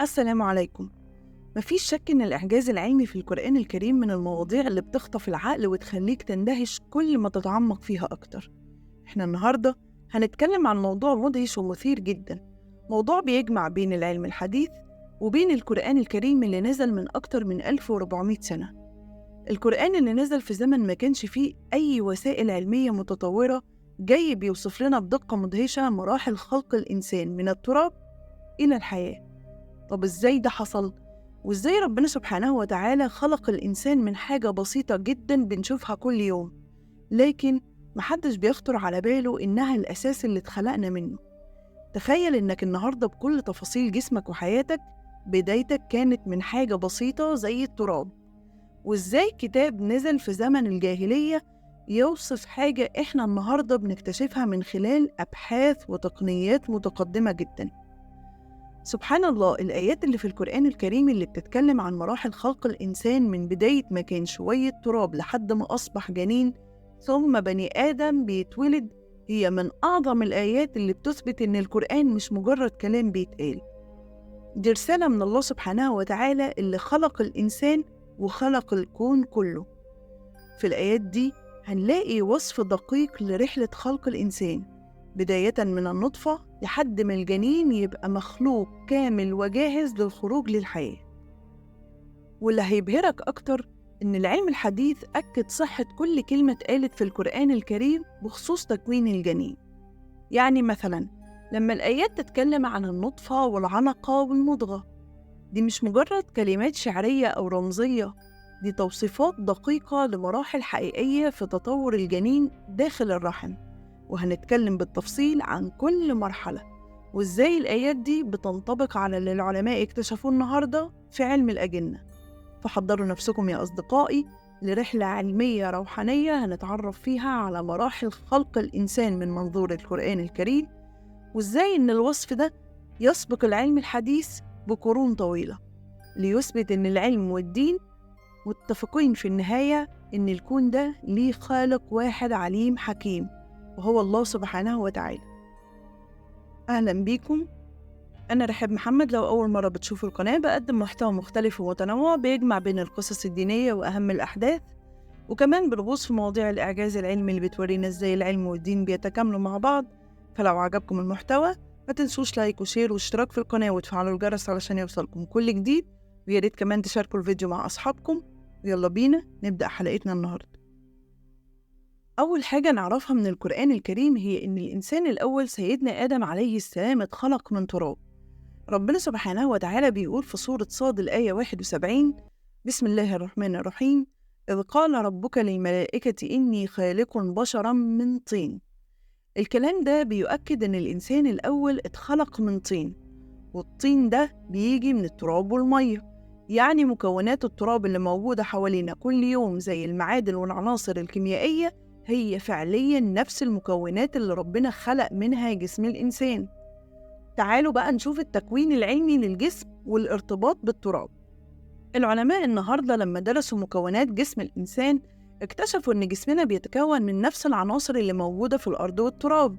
السلام عليكم. مفيش شك إن الإعجاز العلمي في القرآن الكريم من المواضيع اللي بتخطف العقل وتخليك تندهش كل ما تتعمق فيها أكتر. إحنا النهاردة هنتكلم عن موضوع مدهش ومثير جدا، موضوع بيجمع بين العلم الحديث وبين القرآن الكريم اللي نزل من أكتر من 1400 سنة. القرآن اللي نزل في زمن ما كانش فيه أي وسائل علمية متطورة، جاي بيوصف لنا بدقة مدهشة مراحل خلق الإنسان من التراب إلى الحياة. طب إزاي ده حصل؟ وإزاي ربنا سبحانه وتعالى خلق الإنسان من حاجة بسيطة جدا بنشوفها كل يوم، لكن محدش بيخطر على باله إنها الأساس اللي اتخلقنا منه. تخيل إنك النهاردة بكل تفاصيل جسمك وحياتك بدايتك كانت من حاجة بسيطة زي التراب، وإزاي كتاب نزل في زمن الجاهلية يوصف حاجة إحنا النهاردة بنكتشفها من خلال أبحاث وتقنيات متقدمة جدا. سبحان الله، الآيات اللي في القرآن الكريم اللي بتتكلم عن مراحل خلق الإنسان من بداية ما كان شوية تراب لحد ما أصبح جنين ثم بني آدم بيتولد، هي من أعظم الآيات اللي بتثبت إن القرآن مش مجرد كلام بيتقال، دي رسالة من الله سبحانه وتعالى اللي خلق الإنسان وخلق الكون كله. في الآيات دي هنلاقي وصف دقيق لرحلة خلق الإنسان، بداية من النطفة لحد ما الجنين يبقى مخلوق كامل وجاهز للخروج للحياة. واللي هيبهرك أكتر إن العلم الحديث أكد صحة كل كلمة اتقالت في القرآن الكريم بخصوص تكوين الجنين. يعني مثلا لما الآيات تتكلم عن النطفة والعنقة والمضغة، دي مش مجرد كلمات شعرية أو رمزية، دي توصيفات دقيقة لمراحل حقيقية في تطور الجنين داخل الرحم، وهنتكلم بالتفصيل عن كل مرحلة وإزاي الآيات دي بتنطبق على اللي العلماء اكتشفوه النهاردة في علم الأجنة. فحضروا نفسكم يا أصدقائي لرحلة علمية روحانية هنتعرف فيها على مراحل خلق الإنسان من منظور القرآن الكريم، وإزاي إن الوصف ده يسبق العلم الحديث بقرون طويلة، ليثبت إن العلم والدين متفقين في النهاية إن الكون ده ليه خالق واحد عليم حكيم، وهو الله سبحانه وتعالى. أهلا بيكم، أنا رحاب محمد. لو أول مرة بتشوفوا القناة، بقدم محتوى مختلف ومتنوع بيجمع بين القصص الدينية وأهم الأحداث، وكمان بنغوص في مواضيع الإعجاز العلمي اللي بتورينا إزاي العلم والدين بيتكاملوا مع بعض. فلو عجبكم المحتوى ما تنسوش لايك وشير واشتراك في القناة وتفعلوا الجرس علشان يوصلكم كل جديد، وياريت كمان تشاركوا الفيديو مع أصحابكم. ويلا بينا نبدأ حلقتنا النهاردة. أول حاجة نعرفها من القرآن الكريم هي إن الإنسان الأول سيدنا آدم عليه السلام اتخلق من تراب. ربنا سبحانه وتعالى بيقول في سورة صاد الآية 71: بسم الله الرحمن الرحيم، إذ قال ربك للملائكة إني خالق بشرا من طين. الكلام ده بيؤكد إن الإنسان الأول اتخلق من طين، والطين ده بيجي من التراب والمية، يعني مكونات التراب اللي موجودة حوالينا كل يوم زي المعادن والعناصر الكيميائية هي فعليا نفس المكونات اللي ربنا خلق منها جسم الإنسان. تعالوا بقى نشوف التكوين العلمي للجسم والارتباط بالتراب. العلماء النهاردة لما درسوا مكونات جسم الإنسان اكتشفوا إن جسمنا بيتكون من نفس العناصر اللي موجودة في الأرض والتراب.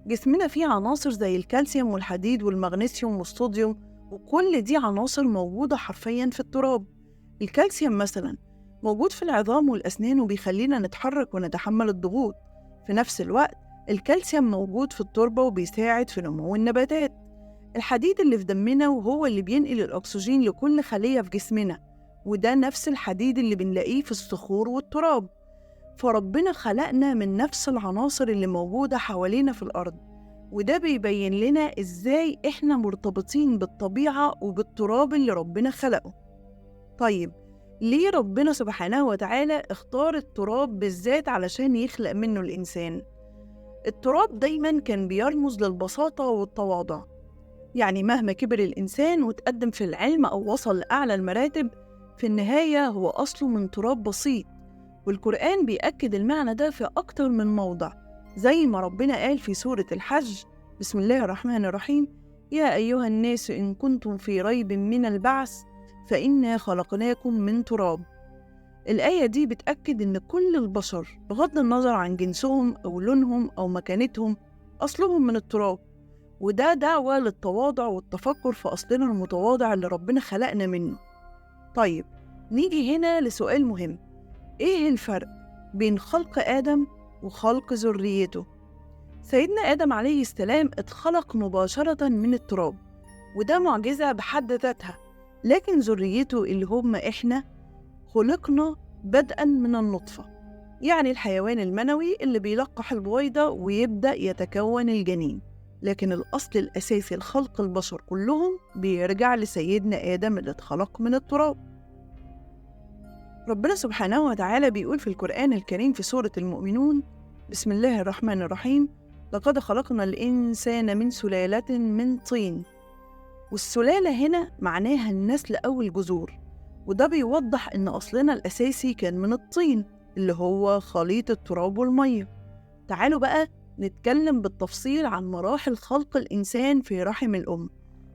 جسمنا فيه عناصر زي الكالسيوم والحديد والمغنيسيوم والصوديوم، وكل دي عناصر موجودة حرفياً في التراب. الكالسيوم مثلاً موجود في العظام والأسنان وبيخلينا نتحرك ونتحمل الضغوط. في نفس الوقت الكالسيوم موجود في التربة وبيساعد في نمو النباتات. الحديد اللي في دمنا وهو اللي بينقل الأكسجين لكل خلية في جسمنا، وده نفس الحديد اللي بنلاقيه في الصخور والتراب. فربنا خلقنا من نفس العناصر اللي موجودة حوالينا في الأرض، وده بيبين لنا إزاي إحنا مرتبطين بالطبيعة وبالتراب اللي ربنا خلقه. طيب ليه ربنا سبحانه وتعالى اختار التراب بالذات علشان يخلق منه الإنسان؟ التراب دايماً كان بيرمز للبساطة والتواضع، يعني مهما كبر الإنسان وتقدم في العلم أو وصل لأعلى المراتب، في النهاية هو أصله من تراب بسيط. والقرآن بيأكد المعنى ده في أكتر من موضع، زي ما ربنا قال في سورة الحج: بسم الله الرحمن الرحيم، يا أيها الناس إن كنتم في ريب من البعث فإنا خلقناكم من تراب. الآية دي بتأكد إن كل البشر بغض النظر عن جنسهم أو لونهم أو مكانتهم أصلهم من التراب، وده دعوة للتواضع والتفكر في أصلنا المتواضع اللي ربنا خلقنا منه. طيب نيجي هنا لسؤال مهم، إيه الفرق بين خلق آدم وخلق ذريته؟ سيدنا آدم عليه السلام اتخلق مباشرة من التراب، وده معجزة بحد ذاتها، لكن ذريته اللي هم إحنا خلقنا بدءا من النطفة، يعني الحيوان المنوي اللي بيلقح البويضة ويبدأ يتكون الجنين. لكن الأصل الأساسي لخلق البشر كلهم بيرجع لسيدنا آدم اللي اتخلق من التراب. ربنا سبحانه وتعالى بيقول في القرآن الكريم في سورة المؤمنون: بسم الله الرحمن الرحيم، لقد خلقنا الإنسان من سلالة من طين. والسلالة هنا معناها النسل أو الجذور، وده بيوضح إن أصلنا الأساسي كان من الطين اللي هو خليط التراب والمية. تعالوا بقى نتكلم بالتفصيل عن مراحل خلق الإنسان في رحم الأم،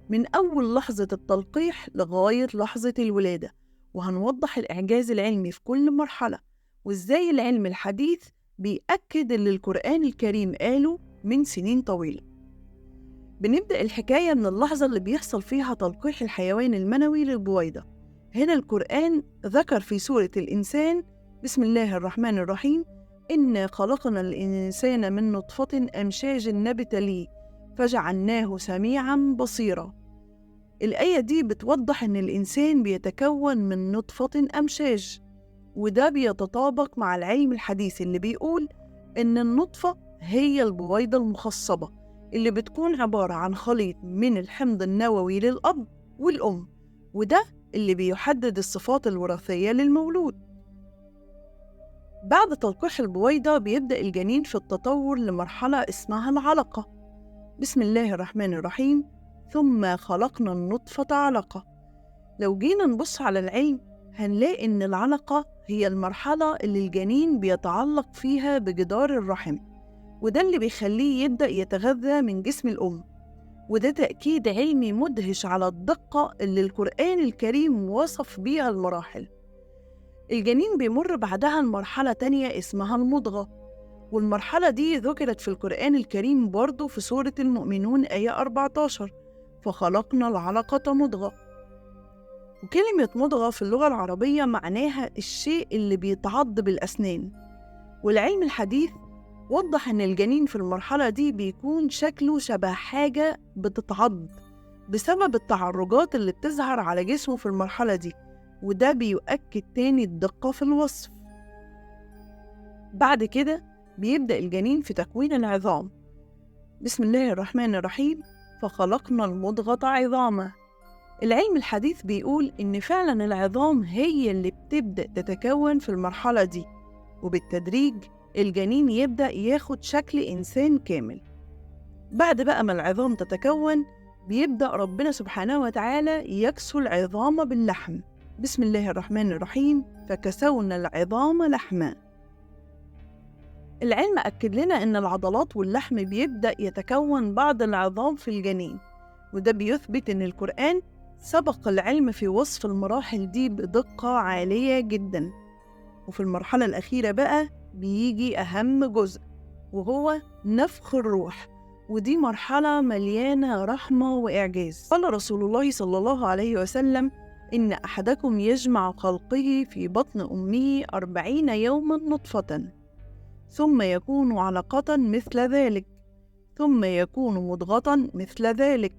من أول لحظة التلقيح لغاية لحظة الولادة، وهنوضح الإعجاز العلمي في كل مرحلة، وإزاي العلم الحديث بيأكد اللي القرآن الكريم قاله من سنين طويلة. بنبدأ الحكاية من اللحظة اللي بيحصل فيها تلقيح الحيوان المنوي للبويضة. هنا القرآن ذكر في سورة الإنسان: بسم الله الرحمن الرحيم، إنا خلقنا الإنسان من نطفة أمشاج نبتليه فجعلناه سميعا بصيرا. الآية دي بتوضح إن الإنسان بيتكون من نطفة أمشاج، وده بيتطابق مع العلم الحديث اللي بيقول إن النطفة هي البويضة المخصبة اللي بتكون عبارة عن خليط من الحمض النووي للأب والأم، وده اللي بيحدد الصفات الوراثية للمولود. بعد تلقيح البويضة بيبدأ الجنين في التطور لمرحلة اسمها العلقة. بسم الله الرحمن الرحيم، ثم خلقنا النطفة علقة. لو جينا نبص على العلم هنلاقي إن العلقة هي المرحلة اللي الجنين بيتعلق فيها بجدار الرحم، وده اللي بيخليه يبدأ يتغذى من جسم الأم، وده تأكيد علمي مدهش على الدقة اللي القرآن الكريم وصف بيها المراحل. الجنين بيمر بعدها المرحلة تانية اسمها المضغة، والمرحلة دي ذكرت في القرآن الكريم برضو في سورة المؤمنون آية 14: فخلقنا العلقة مضغة. وكلمة مضغة في اللغة العربية معناها الشيء اللي بيتعض بالأسنان، والعلم الحديث وضح إن الجنين في المرحلة دي بيكون شكله شبه حاجة بتتعض بسبب التعرجات اللي بتظهر على جسمه في المرحلة دي، وده بيؤكد تاني الدقة في الوصف. بعد كده بيبدأ الجنين في تكوين العظام. بسم الله الرحمن الرحيم، فخلقنا المضغة عظاما. العلم الحديث بيقول إن فعلا العظام هي اللي بتبدأ تتكون في المرحلة دي، وبالتدريج الجنين يبدأ ياخد شكل إنسان كامل. بعد بقى ما العظام تتكون بيبدأ ربنا سبحانه وتعالى يكسو العظام باللحم. بسم الله الرحمن الرحيم، فكسونا العظام لحما. العلم أكد لنا إن العضلات واللحم بيبدأ يتكون بعض العظام في الجنين، وده بيثبت إن القرآن سبق العلم في وصف المراحل دي بدقة عالية جدا. وفي المرحلة الأخيرة بقى بيجي أهم جزء، وهو نفخ الروح، ودي مرحلة مليانة رحمة وإعجاز. قال رسول الله صلى الله عليه وسلم: إن أحدكم يجمع خلقه في بطن أمه 40 يوما نطفة، ثم يكون علقة مثل ذلك، ثم يكون مضغة مثل ذلك،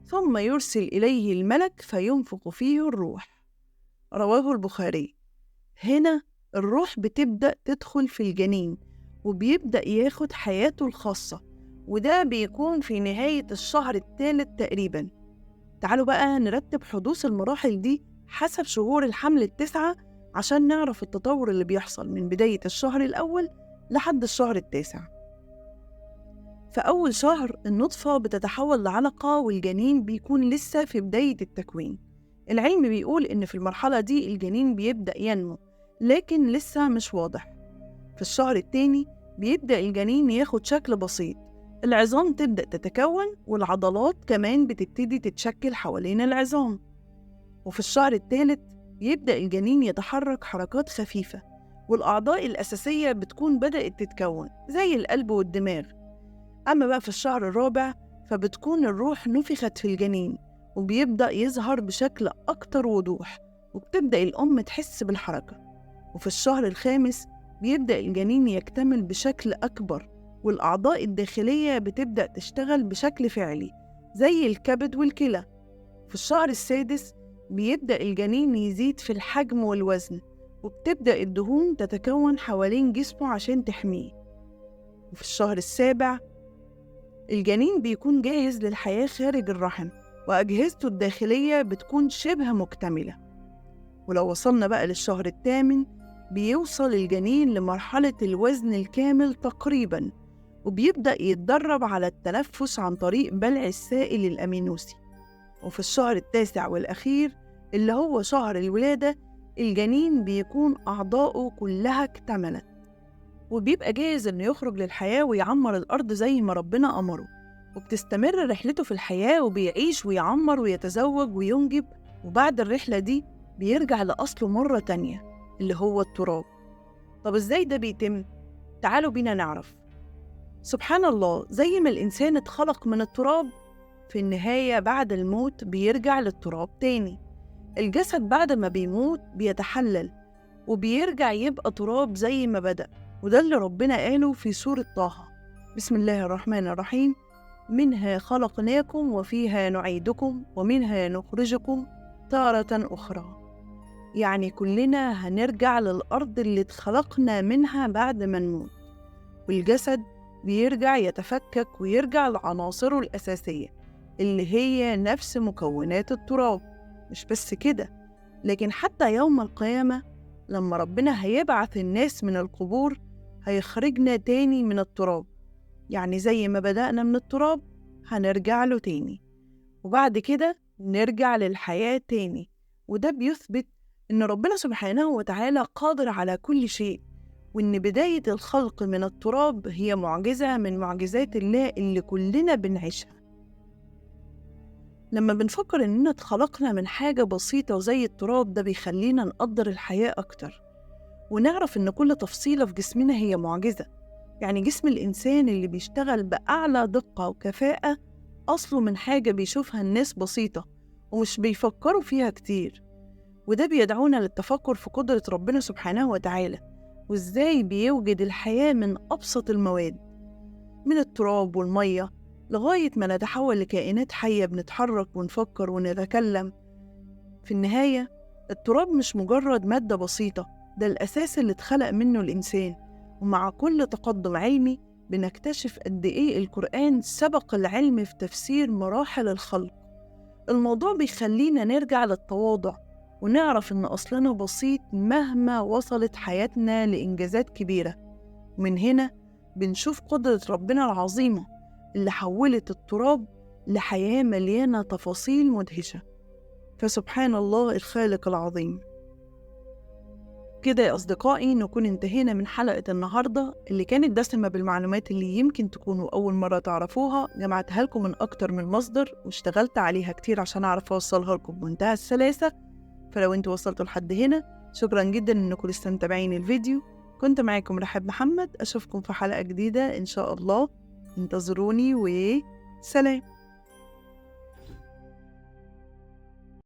ثم يرسل إليه الملك فينفخ فيه الروح. رواه البخاري. هنا الروح بتبدأ تدخل في الجنين وبيبدأ ياخد حياته الخاصة، وده بيكون في نهاية الشهر الثالث تقريبا. تعالوا بقى نرتب حدوث المراحل دي حسب شهور الحمل 9 عشان نعرف التطور اللي بيحصل من بداية الشهر الأول لحد الشهر 9. فأول شهر النطفة بتتحول لعلقة والجنين بيكون لسه في بداية التكوين. العلم بيقول إن في المرحلة دي الجنين بيبدأ ينمو لكن لسه مش واضح. في الشهر الثاني بيبدأ الجنين ياخد شكل بسيط، العظام تبدأ تتكون والعضلات كمان بتبتدي تتشكل حوالين العظام. وفي الشهر الثالث يبدأ الجنين يتحرك حركات خفيفة، والأعضاء الأساسية بتكون بدأت تتكون زي القلب والدماغ. أما بقى في الشهر الرابع فبتكون الروح نفخت في الجنين وبيبدأ يظهر بشكل أكتر وضوح، وبتبدأ الأم تحس بالحركة. وفي الشهر الخامس بيبدأ الجنين يكتمل بشكل أكبر، والأعضاء الداخلية بتبدأ تشتغل بشكل فعلي زي الكبد والكلى. في الشهر السادس بيبدأ الجنين يزيد في الحجم والوزن، وبتبدأ الدهون تتكون حوالين جسمه عشان تحميه. وفي الشهر السابع الجنين بيكون جاهز للحياة خارج الرحم، وأجهزته الداخلية بتكون شبه مكتملة. ولو وصلنا بقى للشهر الثامن بيوصل الجنين لمرحلة الوزن الكامل تقريباً، وبيبدأ يتدرب على التنفس عن طريق بلع السائل الأمينوسي. وفي الشهر التاسع والأخير اللي هو شهر الولادة الجنين بيكون أعضاؤه كلها اكتملت، وبيبقى جاهز إنه يخرج للحياة ويعمر الأرض زي ما ربنا أمره. وبتستمر رحلته في الحياة وبيعيش ويعمر ويتزوج وينجب، وبعد الرحلة دي بيرجع لأصله مرة تانية اللي هو التراب. طب إزاي ده بيتم؟ تعالوا بينا نعرف. سبحان الله، زي ما الإنسان اتخلق من التراب، في النهاية بعد الموت بيرجع للتراب تاني. الجسد بعد ما بيموت بيتحلل وبيرجع يبقى تراب زي ما بدأ، وده اللي ربنا قاله في سورة طه: بسم الله الرحمن الرحيم: منها خلقناكم وفيها نعيدكم ومنها نخرجكم تارة أخرى. يعني كلنا هنرجع للأرض اللي اتخلقنا منها بعد ما نموت، والجسد بيرجع يتفكك ويرجع لعناصره الأساسية اللي هي نفس مكونات التراب. مش بس كده، لكن حتى يوم القيامة لما ربنا هيبعث الناس من القبور هيخرجنا تاني من التراب، يعني زي ما بدأنا من التراب هنرجع له تاني، وبعد كده نرجع للحياة تاني. وده بيثبت إن ربنا سبحانه وتعالى قادر على كل شيء، وإن بداية الخلق من التراب هي معجزة من معجزات الله اللي كلنا بنعيشها. لما بنفكر إننا اتخلقنا من حاجة بسيطة زي التراب، ده بيخلينا نقدر الحياة أكتر، ونعرف إن كل تفصيلة في جسمنا هي معجزة. يعني جسم الإنسان اللي بيشتغل بأعلى دقة وكفاءة أصله من حاجة بيشوفها الناس بسيطة ومش بيفكروا فيها كتير. وده بيدعونا للتفكر في قدرة ربنا سبحانه وتعالى، وإزاي بيوجد الحياة من أبسط المواد، من التراب والمية لغاية ما نتحول لكائنات حية بنتحرك ونفكر ونتكلم. في النهاية التراب مش مجرد مادة بسيطة، ده الأساس اللي اتخلق منه الإنسان. ومع كل تقدم علمي بنكتشف قد إيه القرآن سبق العلم في تفسير مراحل الخلق. الموضوع بيخلينا نرجع للتواضع ونعرف إن أصلنا بسيط مهما وصلت حياتنا لإنجازات كبيرة. ومن هنا بنشوف قدرة ربنا العظيمة اللي حولت التراب لحياة مليانة تفاصيل مدهشة. فسبحان الله الخالق العظيم. كده يا أصدقائي نكون انتهينا من حلقة النهاردة اللي كانت دسمة بالمعلومات اللي يمكن تكونوا أول مرة تعرفوها. جمعتها لكم من أكتر من مصدر واشتغلت عليها كتير عشان أعرف أوصلها لكم بمنتهى السلاسة. فلو انتوا وصلتوا لحد هنا شكرا جدا انكم لسه متابعين الفيديو. كنت معاكم رحاب محمد، أشوفكم في حلقة جديدة إن شاء الله. انتظروني وسلام.